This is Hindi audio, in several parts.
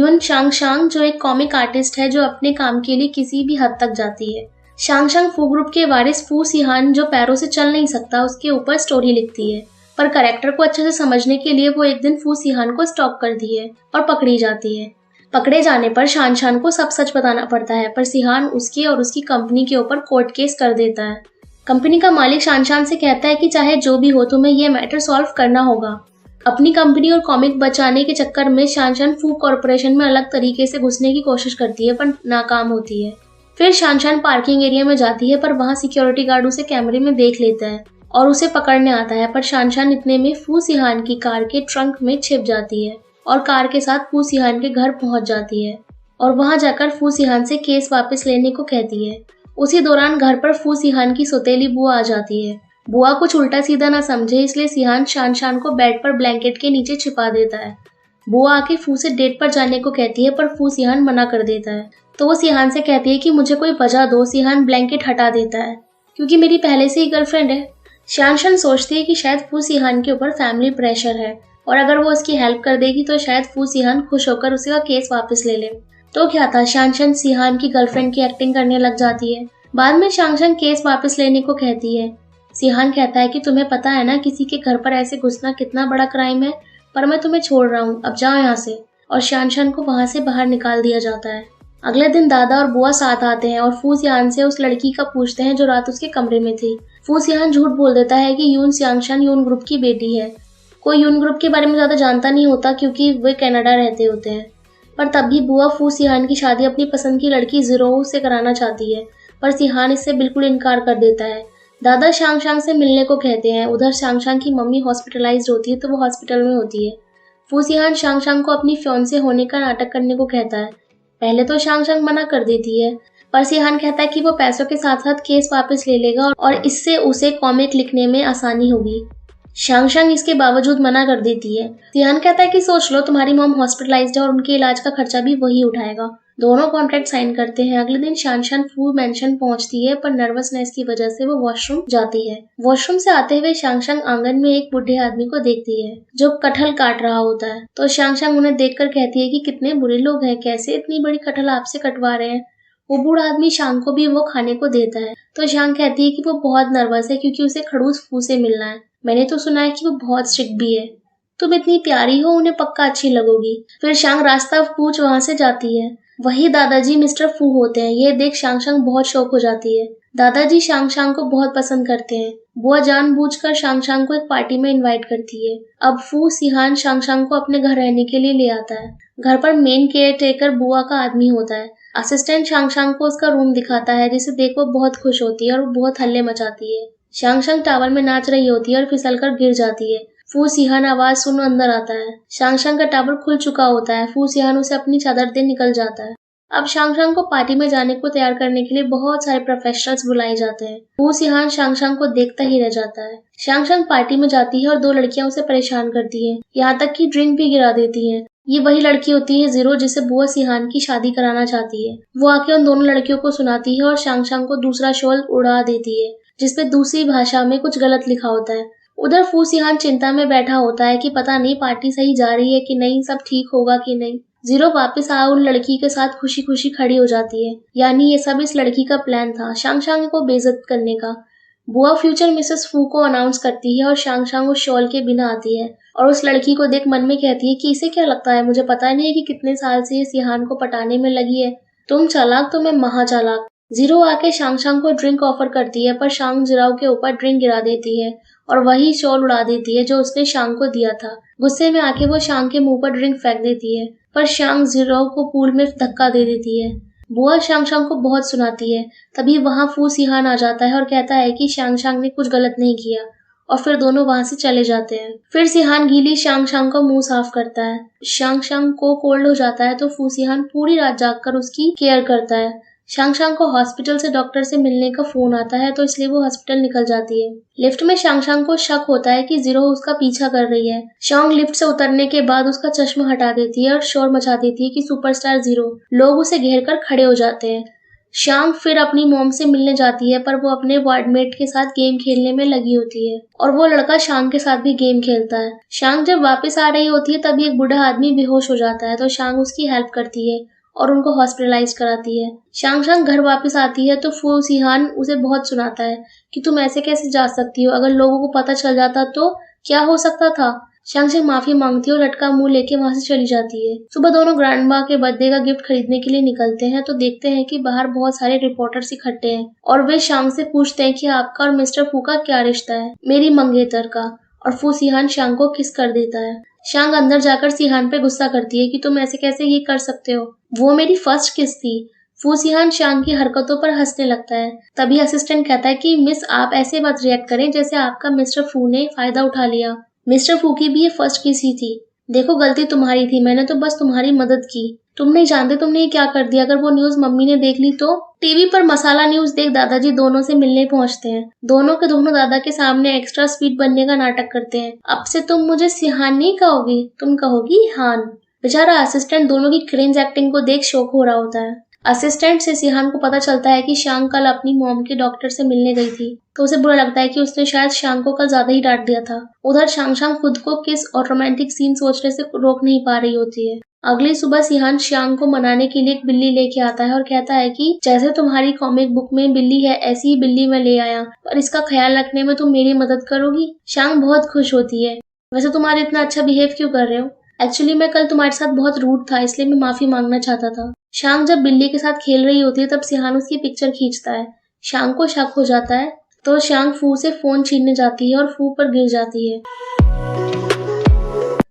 यून शांग जो एक कॉमिक आर्टिस्ट है जो अपने काम के लिए किसी भी हद तक जाती है। शांग फू ग्रुप के वारिस फू सिहान जो पैरों से चल नहीं सकता उसके ऊपर स्टोरी लिखती है, पर कैरेक्टर को अच्छे से समझने के लिए वो एक दिन फू सिहान को स्टॉप करती है और पकड़ी जाती है। पकड़े जाने पर शान को सब सच बताना पड़ता है, पर सिहान उसके और उसकी कंपनी के ऊपर कोर्ट केस कर देता है। कंपनी का मालिक शान से कहता है कि चाहे जो भी हो तुम्हें ये मैटर सॉल्व करना होगा। अपनी कंपनी और कॉमिक बचाने के चक्कर में शान फू कॉर्पोरेशन में अलग तरीके से घुसने की कोशिश करती है, पर नाकाम होती है। फिर शान पार्किंग एरिया में जाती है, पर वहाँ सिक्योरिटी गार्ड उसे कैमरे में देख लेता है और उसे पकड़ने आता है, पर शान इतने में फू सिहान की कार के ट्रंक में छिप जाती है और कार के साथ फू सिहान के घर पहुंच जाती है और वहां जाकर फू सिहान से केस वापस लेने को कहती है। उसी दौरान घर पर फू सिहान की सौतेली बुआ आ जाती है। बुआ कुछ उल्टा सीधा ना समझे इसलिए सिहान शान को बेड पर ब्लैंकेट के नीचे छिपा देता है। बुआ आके फू से डेट पर जाने को कहती है, पर फू सिहान मना कर देता है, तो वो सिहान से कहती है कि मुझे कोई वजह दो। सिहान ब्लैंकेट हटा देता है क्योंकि मेरी पहले से ही गर्लफ्रेंड है। शान सोचती है कि शायद फू सिहान के ऊपर फैमिली प्रेशर है और अगर वो उसकी हेल्प कर देगी तो शायद फू सिहान खुश होकर उसका केस वापस ले ले। तो क्या था, शान सिहान की गर्लफ्रेंड की एक्टिंग करने लग जाती है। बाद में शान केस वापस लेने को कहती है। सिहान कहता है कि तुम्हें पता है ना किसी के घर पर ऐसे घुसना कितना बड़ा क्राइम है, पर मैं तुम्हें छोड़ रहा हूँ, अब जाओ यहाँ से। और शान को वहाँ से बाहर निकाल दिया जाता है। अगले दिन दादा और बुआ साथ आते हैं और फू सिहान से उस लड़की का पूछते हैं जो रात उसके कमरे में थी। फू सिहान झूठ बोल देता है कि यून शांगशान यून ग्रुप की बेटी है। कोई यून ग्रुप के बारे में ज्यादा जानता नहीं होता क्योंकि वे कनाडा रहते होते हैं, पर तब भी बुआ फू सिहान की शादी अपनी पसंद की लड़की जीरो से कराना चाहती है, पर सिहान इससे बिल्कुल इनकार कर देता है। दादा शांग से मिलने को कहते हैं। उधर शांग की मम्मी हॉस्पिटलाइज्ड होती है तो वो हॉस्पिटल में होती है। फू सिहान शांग को अपनी फियांसे होने का नाटक करने को कहता है। पहले तो शांग मना कर देती है, पर सिहान कहता है कि वो पैसों के साथ साथ केस वापस ले लेगा और इससे उसे कॉमिक लिखने में आसानी होगी। शांग इसके बावजूद मना कर देती है। सिहान कहता है कि सोच लो तुम्हारी मॉम हॉस्पिटलाइज्ड है और उनके इलाज का खर्चा भी वही उठाएगा। दोनों कॉन्ट्रैक्ट साइन करते हैं। अगले दिन शान फू मेंशन पहुंचती है, पर नर्वसनेस की वजह से वो वॉशरूम जाती है। वॉशरूम से आते हुए शांग आंगन में एक बुढ़े आदमी को देखती है जो कटहल काट रहा होता है, तो शांग उन्हें देखकर कहती है कि कितने बुरे लोग हैं, कैसे इतनी बड़ी कटहल आपसे कटवा रहे हैं। वो बूढ़ा आदमी शांग को भी वो खाने को देता है, तो शांग कहती है कि वो बहुत नर्वस है क्योंकि उसे खड़ूस फू से मिलना है। मैंने तो सुना है कि वो बहुत स्ट्रिक्ट भी है। तुम इतनी प्यारी हो, उन्हें पक्का अच्छी लगोगी। फिर शांग रास्ता पूछ वहाँ से जाती है। वही दादाजी मिस्टर फू होते हैं। ये देख शांग बहुत शौक हो जाती है। दादाजी शांग को बहुत पसंद करते हैं। बुआ जानबूझकर शांग को एक पार्टी में इनवाइट करती है। अब फू सिहान शांग को अपने घर रहने के लिए ले आता है। घर पर मेन केयर टेकर बुआ का आदमी होता है। असिस्टेंट शांग को उसका रूम दिखाता है, जिसे देख वो बहुत खुश होती है और वो बहुत हल्ले मचाती है। शांग टावर में नाच रही होती है और फिसलकर गिर जाती है। फू सिहान आवाज सुन अंदर आता है। शांग का टावर खुल चुका होता है। फू सिहान उसे अपनी चादर दे निकल जाता है। अब शांग को पार्टी में जाने को तैयार करने के लिए बहुत सारे प्रोफेशनल्स बुलाए जाते हैं। फू सिहान शांग को देखता ही रह जाता है। शांग पार्टी में जाती है और दो लड़कियां उसे परेशान करती हैं, यहाँ तक कि ड्रिंक भी गिरा देती हैं। ये वही लड़की होती है जीरो, जिसे बुआ सिहान की शादी कराना चाहती है। वो आके उन दोनों लड़कियों को सुनाती है और शांग को दूसरा शॉल उड़ा देती है, जिसपे दूसरी भाषा में कुछ गलत लिखा होता है। उधर फू सिहान चिंता में बैठा होता है कि पता नहीं पार्टी सही जा रही है कि नहीं, सब ठीक होगा कि नहीं। जीरो वापस आ उन लड़की के साथ खुशी खुशी खड़ी हो जाती है, यानी ये सब इस लड़की का प्लान था, शांग को बेइज्जत करने का। बुआ फ्यूचर मिसेस फू को अनाउंस करती है और शांग उस शॉल के बिना आती है और उस लड़की को देख मन में कहती है कि इसे क्या लगता है, मुझे पता नहीं है कि कितने साल से ये सिहान को पटाने में लगी है। तुम चालाक तो मैं महा चालाक। जीरो आके शांग को ड्रिंक ऑफर करती है, पर शांग जीरो के ऊपर ड्रिंक गिरा देती है और वही शॉल उड़ा देती है जो उसने शांग को दिया था। गुस्से में आके वो शांग के मुंह पर ड्रिंक फेंक देती है, पर शांग जीरो को पूल में धक्का दे देती है। बुआ शांग को बहुत सुनाती है। तभी वहाँ फू सिहान आ जाता है और कहता है कि शांग ने कुछ गलत नहीं किया, और फिर दोनों वहाँ से चले जाते हैं। फिर सिहान गीली शांग का मुंह साफ करता है। शांग को कोल्ड हो जाता है तो फू सिहान पूरी रात जागकर उसकी केयर करता है। शांग को हॉस्पिटल से डॉक्टर से मिलने का फोन आता है, तो इसलिए वो हॉस्पिटल निकल जाती है। लिफ्ट में शांग को शक होता है कि जीरो उसका पीछा कर रही है। शांग लिफ्ट से उतरने के बाद उसका चश्मा हटा देती है और शोर मचा देती है कि सुपरस्टार जीरो। लोग उसे घेर कर खड़े हो जाते हैं। शांग फिर अपनी मॉम से मिलने जाती है, पर वो अपने वार्डमेट के साथ गेम खेलने में लगी होती है और वो लड़का शांग के साथ भी गेम खेलता है। शांग जब वापस आ रही होती है तभी एक बूढ़ा आदमी बेहोश हो जाता है, तो शांग उसकी हेल्प करती है और उनको हॉस्पिटलाइज कराती है। शांग शांग घर वापस आती है तो फू सिहान उसे बहुत सुनाता है कि तुम ऐसे कैसे जा सकती हो, अगर लोगों को पता चल जाता तो क्या हो सकता था। शांग से माफी मांगती है और लटका मुंह लेके वहां से चली जाती है। सुबह दोनों ग्रैंडमा के बर्थडे का गिफ्ट खरीदने के लिए निकलते हैं तो देखते हैं कि बाहर बहुत सारे रिपोर्टर्स इकट्ठे हैं और वे शांग से पूछते हैं कि आपका और मिस्टर फू का क्या रिश्ता है, मेरी मंगेतर का। और फू सिहान शांग को किस कर देता है। शांग अंदर जाकर सिहान पे गुस्सा करती है कि तुम ऐसे कैसे ये कर सकते हो, वो मेरी फर्स्ट किस थी। फू सिहान शांग की हरकतों पर हंसने लगता है। तभी असिस्टेंट कहता है कि मिस आप ऐसे मत रिएक्ट करें जैसे आपका मिस्टर फू ने फायदा उठा लिया। मिस्टर फू की भी ये फर्स्ट किस ही थी। देखो गलती तुम्हारी थी, मैंने तो बस तुम्हारी मदद की। तुम नहीं जानते तुमने ये क्या कर दिया, अगर वो न्यूज मम्मी ने देख ली तो। टीवी पर मसाला न्यूज देख दादाजी दोनों से मिलने पहुंचते हैं। दोनों के दोनों दादा के सामने एक्स्ट्रा स्वीट बनने का नाटक करते हैं। अब से तुम मुझे सिहान नहीं कहोगी, तुम कहोगी हान। बेचारा असिस्टेंट दोनों की क्रिंज एक्टिंग को देख शॉक हो रहा होता है। असिस्टेंट से सिहान को पता चलता है कि शांग कल अपनी मॉम के डॉक्टर से मिलने गई थी, तो उसे बुरा लगता है कि उसने शायद शांग को कल ज्यादा ही डांट दिया था। उधर शांग शांग खुद को किस और रोमांटिक सीन सोचने से रोक नहीं पा रही होती है। अगली सुबह सिहान शांग को मनाने के लिए एक बिल्ली लेके आता है और कहता है कि जैसे तुम्हारी कॉमिक बुक में बिल्ली है ऐसी ही बिल्ली मैं ले आया, पर इसका ख्याल रखने में तुम मेरी मदद करोगी। शांग बहुत खुश होती है। वैसे तुम आज इतना अच्छा बिहेव क्यों कर रहे हो? एक्चुअली मैं कल तुम्हारे साथ बहुत रूड था, इसलिए मैं माफी मांगना चाहता था। शांग जब बिल्ली के साथ खेल रही होती है तब सिहान उसकी पिक्चर खींचता है। शांग को शक हो जाता है तो शांग फू से फोन छीनने जाती है और फू पर गिर जाती है।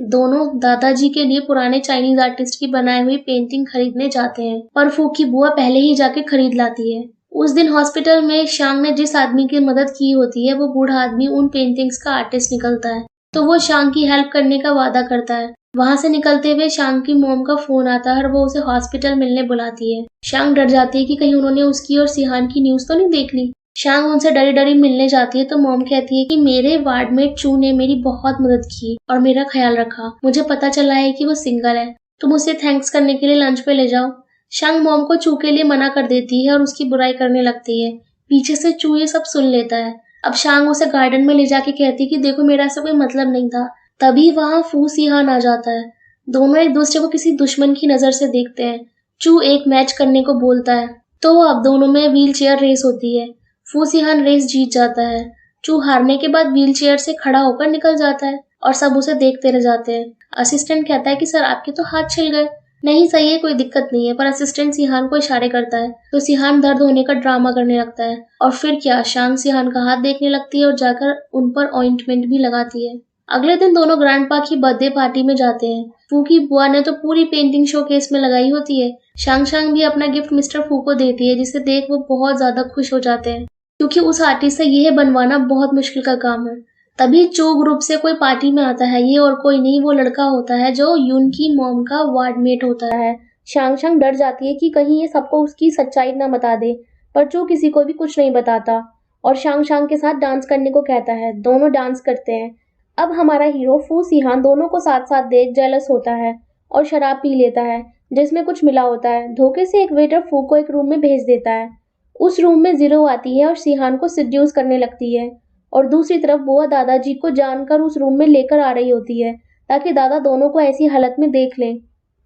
दोनों दादाजी के लिए पुराने चाइनीज आर्टिस्ट की बनाई हुई पेंटिंग खरीदने जाते हैं, पर फू की बुआ पहले ही जाके खरीद लाती है। उस दिन हॉस्पिटल में शांग ने जिस आदमी की मदद की होती है वो बूढ़ा आदमी उन पेंटिंग्स का आर्टिस्ट निकलता है, तो वो शांग की हेल्प करने का वादा करता है। वहां से निकलते हुए शांग की मॉम का फोन आता है और वो उसे हॉस्पिटल मिलने बुलाती है। शांग डर जाती है कि कहीं उन्होंने उसकी और सिहान की न्यूज तो नहीं देख ली। शांग उनसे डरी डरी मिलने जाती है तो मॉम कहती है कि मेरे वार्डमेट चू ने मेरी बहुत मदद की और मेरा ख्याल रखा। मुझे पता चला है कि वो सिंगल है, तुम उसे थैंक्स करने के लिए लंच पे ले जाओ। शांग मॉम को चू के लिए मना कर देती है और उसकी बुराई करने लगती है। पीछे से चू ये सब सुन लेता है। अब शांग उसे गार्डन में ले जाके कहती है कि देखो मेरा ऐसा कोई मतलब नहीं था। तभी वहां फू सिहान आ जाता है। दोनों एक दूसरे को किसी दुश्मन की नजर से देखते हैं। चू एक मैच करने को बोलता है तो अब दोनों में व्हील चेयर रेस होती है। फू सिहान रेस जीत जाता है। चू हारने के बाद व्हील चेयर से खड़ा होकर निकल जाता है और सब उसे देखते रह जाते हैं। असिस्टेंट कहता है कि सर आपके तो हाथ छिल गए। नहीं सही है, कोई दिक्कत नहीं है, पर असिस्टेंट सिहान को इशारे करता है तो सिहान दर्द होने का ड्रामा करने लगता है। और फिर क्या, शांग सिहान का हाथ देखने लगती है और जाकर उन पर ऑइंटमेंट भी लगाती है। अगले दिन दोनों ग्रैंडपा की बर्थडे पार्टी में जाते हैं। फू की बुआ ने तो पूरी पेंटिंग शोकेस में लगाई होती है। शांग शांग भी अपना गिफ्ट मिस्टर फू को देती है, जिसे देख वो बहुत ज्यादा खुश हो जाते हैं, क्योंकि उस आर्टिस्ट से यह बनवाना बहुत मुश्किल का काम है। तभी चो ग्रुप से कोई पार्टी में आता है। ये और कोई नहीं, वो लड़का होता है जो यून की मॉम का वार्डमेट होता है। शांग शांग डर जाती है कि कहीं ये सबको उसकी सच्चाई ना बता दे, पर चो किसी को भी कुछ नहीं बताता और शांग शांग के साथ डांस करने को कहता है। दोनों डांस करते हैं। अब हमारा हीरो फू सिहान दोनों को साथ साथ देख जेलस होता है और शराब पी लेता है जिसमें कुछ मिला होता है। धोखे से एक वेटर फू को एक रूम में भेज देता है। उस रूम में जीरो आती है और सिहान को सिड्यूस करने लगती है और दूसरी तरफ बुआ दादाजी को जानकर उस रूम में लेकर आ रही होती है ताकि दादा दोनों को ऐसी हालत में देख लें।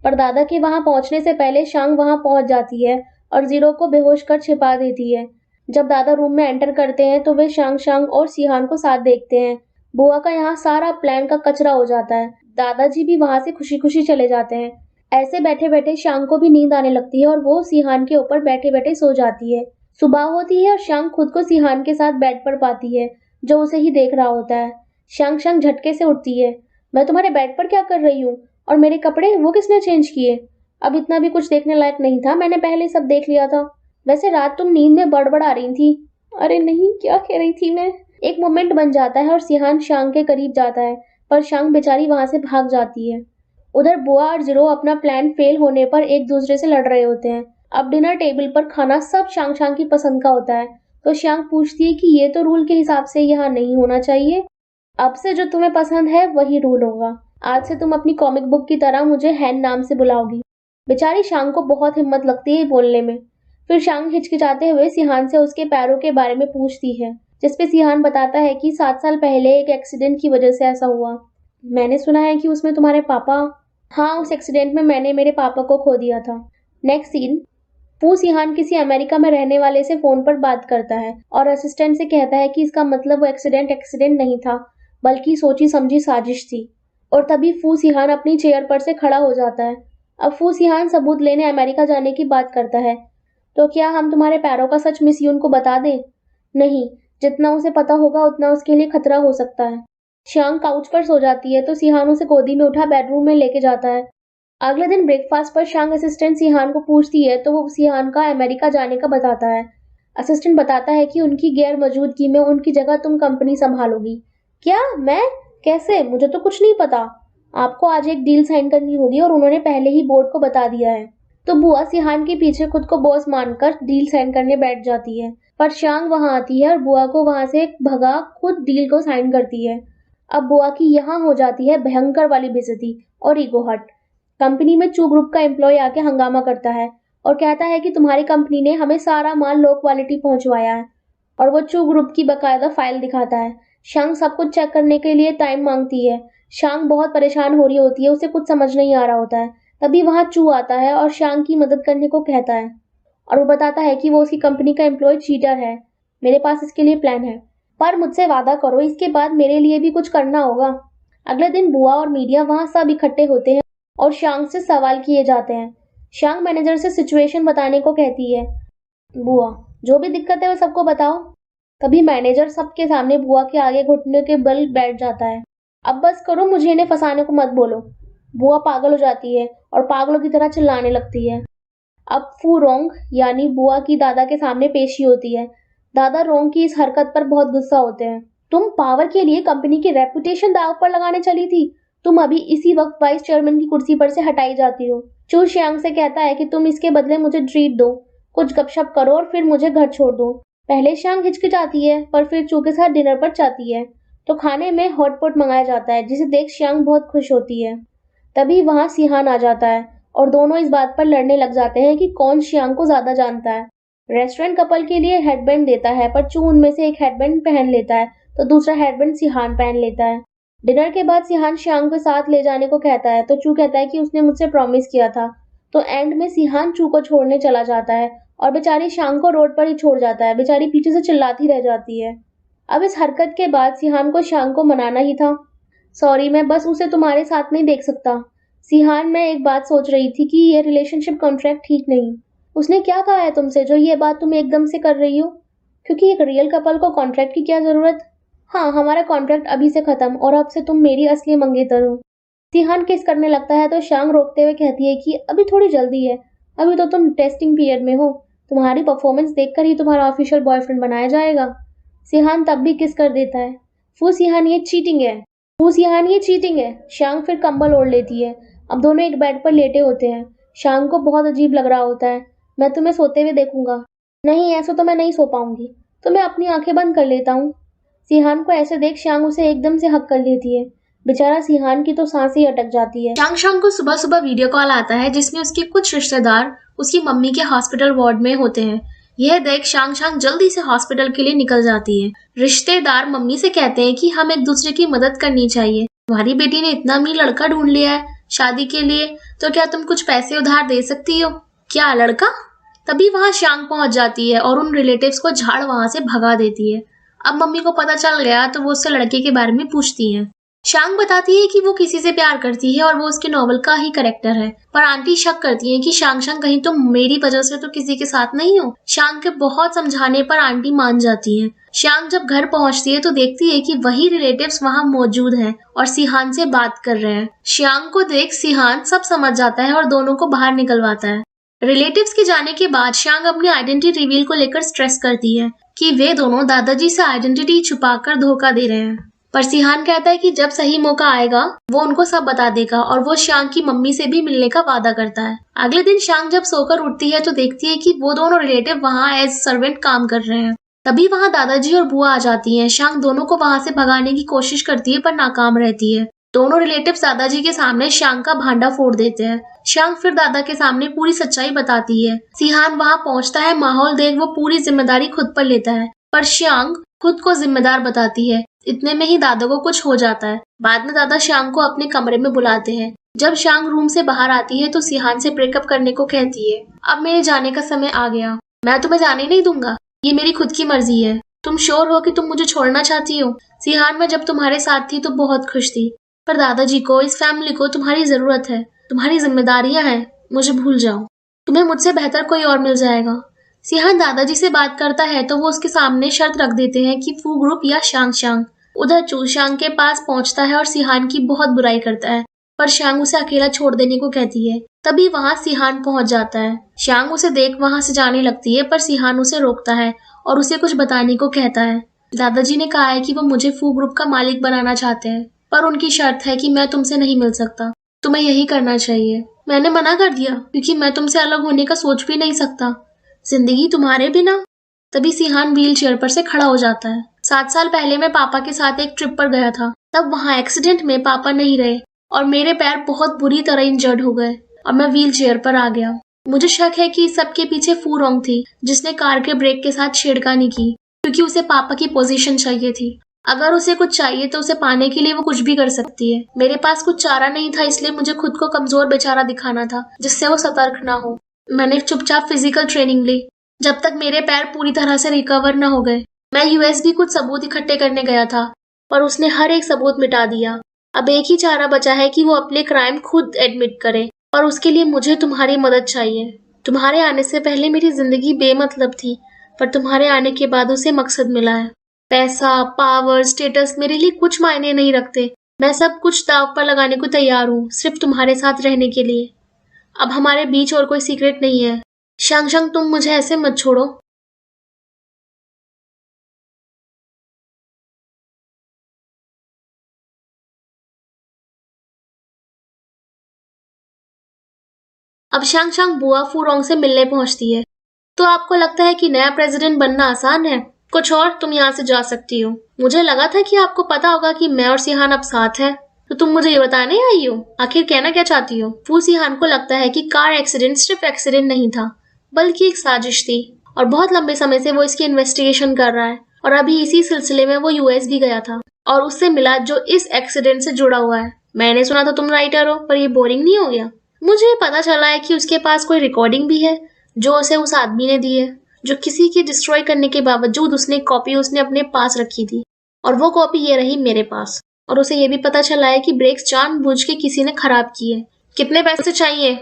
पर दादा के वहां पहुंचने से पहले शांग वहां पहुंच जाती है और जीरो को बेहोश कर छिपा देती है। जब दादा रूम में एंटर करते हैं तो वे शांग शांग और सिहान को साथ देखते हैं। बुआ का यहाँ सारा प्लान का कचरा हो जाता है। दादाजी भी वहां से खुशी खुशी चले जाते हैं। ऐसे बैठे बैठे शांग को भी नींद आने लगती है और वो सिहान के ऊपर बैठे बैठे सो जाती है। सुबह होती है और शांग खुद को सिहान के साथ बेड पर पाती है जो उसे ही देख रहा होता है। शांग शांग झटके से उठती है। मैं तुम्हारे बेड पर क्या कर रही हूँ? और मेरे कपड़े वो किसने चेंज किए? अब इतना भी कुछ देखने लायक नहीं था, मैंने पहले सब देख लिया था। वैसे रात तुम नींद में बड़बड़ा रही थी। अरे नहीं, क्या कह रही थी मैं? एक मोमेंट बन जाता है और सिहान शांग के करीब जाता है, पर शांग बेचारी वहां से भाग जाती है। उधर बुआ और जीरो अपना प्लान फेल होने पर एक दूसरे से लड़ रहे होते हैं। अब डिनर टेबल पर खाना सब शांग शांग की पसंद का होता है, तो शांग पूछती है कि ये तो रूल के हिसाब से यहाँ नहीं होना चाहिए। अब से जो तुम्हें पसंद है वही रूल होगा। आज से तुम अपनी कॉमिक बुक की तरह मुझे हैन नाम से बुलाओगी। बेचारी शांग को बहुत हिम्मत लगती है बोलने में। फिर शांग हिचकिचाते हुए सिहान से उसके पैरों के बारे में पूछती है, जिसपे सिहान बताता है कि 7 साल पहले एक एक्सीडेंट की वजह से ऐसा हुआ। मैंने सुना है कि उसमें तुम्हारे पापा। हाँ, उस एक्सीडेंट में मैंने मेरे पापा को खो दिया था। नेक्स्ट सीन, फू सिहान किसी अमेरिका में रहने वाले से फोन पर बात करता है और असिस्टेंट से कहता है कि इसका मतलब वो एक्सीडेंट नहीं था, बल्कि सोची समझी साजिश थी। और तभी फू सिहान अपनी चेयर पर से खड़ा हो जाता है। अब फू सिहान सबूत लेने अमेरिका जाने की बात करता है। तो क्या हम तुम्हारे पैरों का सच मिस यून को बता दें? नहीं, जितना उसे पता होगा उतना उसके लिए खतरा हो सकता है। शांग काउच पर सो जाती है तो सिहान उसे गोदी में उठा बेडरूम में लेके जाता है। अगले दिन ब्रेकफास्ट पर शांग असिस्टेंट सिहान को पूछती है तो वो सिहान का अमेरिका जाने का बताता है। असिस्टेंट बताता है कि उनकी गैर मौजूदगी में उनकी जगह तुम कंपनी संभालोगी। क्या? मैं? कैसे? मुझे तो कुछ नहीं पता। आपको आज एक डील साइन करनी होगी और उन्होंने पहले ही बोर्ड को बता दिया है। तो बुआ सिहान के पीछे खुद को बॉस मानकर डील साइन करने बैठ जाती है, पर शांग वहां आती है और बुआ को वहां से भगा खुद डील को साइन करती है। अब बुआ की यहाँ हो जाती है भयंकर वाली बेइज्जती और ईगो हर्ट। कंपनी में चू ग्रुप का एम्प्लॉय आके हंगामा करता है और कहता है कि तुम्हारी कंपनी ने हमें सारा माल लो क्वालिटी पहुंचवाया है, और वो चू ग्रुप की बकायदा फाइल दिखाता है। शांग सब कुछ चेक करने के लिए टाइम मांगती है। शांग बहुत परेशान हो रही होती है, उसे कुछ समझ नहीं आ रहा होता है। तभी वहां चू आता है और शांग की मदद करने को कहता है और वो बताता है कि वो उसकी कंपनी का एम्प्लॉय चीटर है। मेरे पास इसके लिए प्लान है, पर मुझसे वादा करो इसके बाद मेरे लिए भी कुछ करना होगा। अगले दिन बुआ और मीडिया वहां सब इकट्ठे होते हैं और शांग से सवाल किए जाते हैं। शांग मैनेजर से सिचुएशन बताने को कहती है। बुआ, जो भी दिक्कत है वो सबको बताओ। तभी मैनेजर सबके सामने बुआ के आगे घुटने के बल बैठ जाता है। अब बस करो, मुझे इन्हें फंसाने को मत बोलो। बुआ पागल हो जाती है और पागलों की तरह चिल्लाने लगती है। अब फू रोंग यानी बुआ की दादा के सामने पेशी होती है। दादा रोंग की इस हरकत पर बहुत गुस्सा होते हैं। तुम पावर के लिए कंपनी की रेपुटेशन दांव पर लगाने चली थी। तुम अभी इसी वक्त वाइस चेयरमैन की कुर्सी पर से हटाई जाती हो। चू शियांग से कहता है कि तुम इसके बदले मुझे ट्रीट दो, कुछ गपशप करो और फिर मुझे घर छोड़ दो। पहले शियांग हिचकिचाती है, पर फिर चू के साथ डिनर पर जाती है तो खाने में हॉटपॉट मंगाया जाता है, जिसे देख शियांग बहुत खुश होती है। तभी वहां सिहान आ जाता है और दोनों इस बात पर लड़ने लग जाते हैं कि कौन शियांग को ज्यादा जानता है। रेस्टोरेंट कपल के लिए हेडबैंड देता है, पर चू उनमें से एक हेडबैंड पहन लेता है तो दूसरा हेडबैंड सिहान पहन लेता है। डिनर के बाद सिहान शियांग को साथ ले जाने को कहता है तो चू कहता है कि उसने मुझसे प्रॉमिस किया था। तो एंड में सिहान चू को छोड़ने चला जाता है और बेचारी शियांग को रोड पर ही छोड़ जाता है। बेचारी पीछे से चिल्लाती रह जाती है। अब इस हरकत के बाद सिहान को शियांग को मनाना ही था। सॉरी, मैं बस उसे तुम्हारे साथ नहीं देख सकता। सिहान, मैं एक बात सोच रही थी कि ये रिलेशनशिप कॉन्ट्रैक्ट ठीक नहीं। उसने क्या कहा है तुमसे जो ये बात तुम एकदम से कर रही हो? क्योंकि एक रियल कपल को कॉन्ट्रैक्ट की क्या जरूरत? हाँ, हमारा कॉन्ट्रैक्ट अभी से खत्म और अब से तुम मेरी असली मंगेतर हो। सिहान किस करने लगता है तो शांग रोकते हुए कहती है कि अभी थोड़ी जल्दी है, अभी तो तुम टेस्टिंग पीरियड में हो। तुम्हारी परफॉर्मेंस देखकर ही तुम्हारा ऑफिशियल बॉयफ्रेंड बनाया जाएगा। सिहान तब भी किस कर देता है। फू सिहान, ये चीटिंग है। फू सिहान, ये चीटिंग है। शांग फिर कंबल ओढ़ लेती है। अब दोनों एक बेड पर लेटे होते हैं। शांग को बहुत अजीब लग रहा होता है। मैं तुम्हें सोते हुए देखूंगा। नहीं, ऐसा तो मैं नहीं सो पाऊंगी, तो मैं अपनी आंखें बंद कर लेता हूँ। सिहान को ऐसे देख शांग उसे एकदम से हक कर लेती है। बेचारा सिहान की तो सांसें ही अटक जाती है। शांग को सुबह सुबह वीडियो कॉल आता है जिसमें उसके कुछ रिश्तेदार उसकी मम्मी के हॉस्पिटल वार्ड में होते हैं। यह देख शांग जल्दी से हॉस्पिटल के लिए निकल जाती है। रिश्तेदार मम्मी से कहते हैं कि हम एक दूसरे की मदद करनी चाहिए। तुम्हारी बेटी ने इतना अमीर लड़का ढूंढ लिया है शादी के लिए, तो क्या तुम कुछ पैसे उधार दे सकती हो? क्या लड़का? तभी वहां शांग पहुंच जाती है और उन रिलेटिव्स को झाड़ वहां से भगा देती है। अब मम्मी को पता चल गया तो वो उससे लड़के के बारे में पूछती हैं। शांग बताती है कि वो किसी से प्यार करती है और वो उसके नॉवल का ही कैरेक्टर है, पर आंटी शक करती है कि शांग कहीं तुम मेरी वजह से तो किसी के साथ नहीं हो। शांग के बहुत समझाने पर आंटी मान जाती है। शांग जब घर पहुंचती है तो देखती है कि वही रिलेटिव्स वहां मौजूद हैं और सिहान से बात कर रहे हैं। शांग को देख सिहान सब समझ जाता है और दोनों को बाहर निकलवाता है। रिलेटिव्स के जाने के बाद शांग अपनी आइडेंटिटी रिवील को लेकर स्ट्रेस करती है कि वे दोनों दादाजी से आइडेंटिटी छुपाकर धोखा दे रहे हैं, पर सिहान कहता है कि जब सही मौका आएगा वो उनको सब बता देगा और वो शांग की मम्मी से भी मिलने का वादा करता है। अगले दिन शांग जब सोकर उठती है तो देखती है कि वो दोनों रिलेटिव वहां एज सर्वेंट काम कर रहे हैं। तभी वहां दादाजी और बुआ आ जाती हैं। शांग दोनों को वहां से भगाने की कोशिश करती है पर नाकाम रहती है। दोनों रिलेटिव्स दादाजी के सामने शांग का भांडा फोड़ देते हैं। शांग फिर दादा के सामने पूरी सच्चाई बताती है। सिहान वहां पहुंचता है, माहौल देख वो पूरी जिम्मेदारी खुद पर लेता है, पर शांग खुद को जिम्मेदार बताती है। इतने में ही दादा को कुछ हो जाता है। बाद में दादा शांग को अपने कमरे में बुलाते हैं। जब शांग रूम से बाहर आती है तो सिहान से ब्रेकअप करने को कहती है। अब मेरे जाने का समय आ गया, मैं तुम्हें जाने नहीं दूंगा, ये मेरी खुद की मर्जी है। तुम श्योर हो कि तुम मुझे छोड़ना चाहती हो? सिहान, मैं जब तुम्हारे साथ थी तो बहुत खुश थी, पर दादाजी को, इस फैमिली को तुम्हारी जरूरत है, तुम्हारी जिम्मेदारियां हैं, मुझे भूल जाओ, तुम्हें मुझसे बेहतर कोई और मिल जाएगा। सिहान दादाजी से बात करता है तो वो उसके सामने शर्त रख देते हैं कि फू ग्रुप या शांग शांग। उधर चू शांग के पास पहुंचता है और सिहान की बहुत बुराई करता है, पर शांग उसे अकेला छोड़ देने को कहती है। तभी वहां सिहान पहुंच जाता है। शांग उसे देख वहां से जाने लगती है, पर सिहान उसे रोकता है और उसे कुछ बताने को कहता है। दादाजी ने कहा है कि वो मुझे फू ग्रुप का मालिक बनाना चाहते हैं, पर उनकी शर्त है कि मैं तुमसे नहीं मिल सकता, तुम्हें यही करना चाहिए। मैंने मना कर दिया क्योंकि मैं तुमसे अलग होने का सोच भी नहीं सकता, जिंदगी तुम्हारे बिना। तभी सिहान व्हील चेयर पर से खड़ा हो जाता है। 7 साल पहले मैं पापा के साथ एक ट्रिप पर गया था, तब वहाँ एक्सीडेंट में पापा नहीं रहे और मेरे पैर बहुत बुरी तरह इंजर्ड हो गए और मैं व्हील चेयर पर आ गया। मुझे शक है कि इस सब के पीछे फू रोंग थी, जिसने कार के ब्रेक के साथ छेड़खानी की, क्योंकि उसे पापा की पोजीशन चाहिए थी। अगर उसे कुछ चाहिए तो उसे पाने के लिए वो कुछ भी कर सकती है। मेरे पास कुछ चारा नहीं था, इसलिए मुझे खुद को कमजोर बेचारा दिखाना था, जिससे वो सतर्क ना हो। मैंने चुपचाप फिजिकल ट्रेनिंग ली जब तक मेरे पैर पूरी तरह से रिकवर न हो गए। मैं यूएस भी कुछ सबूत इकट्ठे करने गया था, पर उसने हर एक सबूत मिटा दिया। अब एक ही चारा बचा है कि वो अपने क्राइम खुद एडमिट करे, और उसके लिए मुझे तुम्हारी मदद चाहिए। तुम्हारे आने से पहले मेरी जिंदगी बेमतलब थी, पर तुम्हारे आने के बाद उसे मकसद मिला है। पैसा, पावर, स्टेटस मेरे लिए कुछ मायने नहीं रखते। मैं सब कुछ दांव पर लगाने को तैयार हूँ, सिर्फ तुम्हारे साथ रहने के लिए। अब हमारे बीच और कोई सीक्रेट नहीं है। शांग शांग, तुम मुझे ऐसे मत छोड़ो। अब शांग शांग बुआ फू रोंग से मिलने पहुंचती है। तो आपको लगता है कि नया प्रेसिडेंट बनना आसान है? कुछ और, तुम यहाँ से जा सकती हो। मुझे लगा था कि आपको पता होगा कि मैं और सिहान अब साथ हैं। तो तुम मुझे ये बताने आई हो? आखिर कहना क्या चाहती हो? फू सिहान को लगता है कि कार एक्सीडेंट सिर्फ एक्सीडेंट नहीं था, बल्कि एक साजिश थी, और बहुत लंबे समय से वो इसकी इन्वेस्टिगेशन कर रहा है। और अभी इसी सिलसिले में वो यूएस भी गया था और उससे मिला जो इस एक्सीडेंट से जुड़ा हुआ है। मैंने सुना था तुम राइटर हो, पर ये बोरिंग नहीं हो गया? मुझे पता चला है कि उसके पास कोई रिकॉर्डिंग भी है जो उसे उस आदमी ने दी है, जो किसी की डिस्ट्रॉय करने के बावजूद उसने कॉपी उसने अपने पास रखी थी, और वो कॉपी ये रही मेरे पास। और उसे ये भी पता चला है कि ब्रेक्स जानबूझ के किसी ने खराब किए। कितने पैसे चाहिए?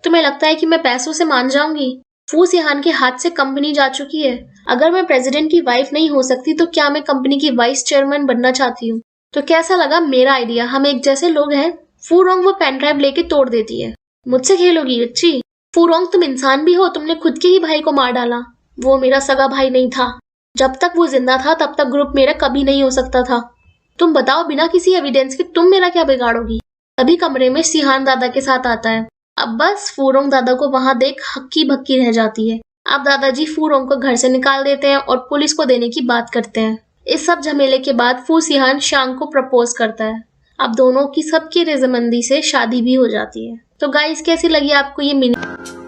तुम्हें लगता है कि मैं पैसों से मान जाऊंगी? फू सिहान के हाथ से कंपनी जा चुकी है। अगर मैं प्रेसिडेंट की वाइफ नहीं हो सकती तो क्या मैं कंपनी की वाइस चेयरमैन बनना चाहती हूँ? तो कैसा लगा मेरा आइडिया? हम एक जैसे लोग हैं। फू रोंग वो पेन ड्राइव लेके तोड़ देती है। मुझसे खेलोगी बच्ची? फू रोंग, तुम इंसान भी हो, तुमने खुद के ही भाई को मार डाला। वो मेरा सगा भाई नहीं था। जब तक वो जिंदा था तब तक ग्रुप मेरा कभी नहीं हो सकता था। तुम बताओ बिना किसी एविडेंस के तुम मेरा क्या बिगाड़ोगी? तभी कमरे में सिहान दादा के साथ आता है। अब बस फू रोंग दादा को वहां देख हक्की भक्की रह जाती है। अब दादाजी फू रोंग को घर से निकाल देते हैं और पुलिस को देने की बात करते हैं। इस सब झमेले के बाद फू सिहान शांग को प्रपोज करता है। अब दोनों की सबकी रजामंदी से शादी भी हो जाती है। तो गाइस, कैसी लगी आपको ये मिनी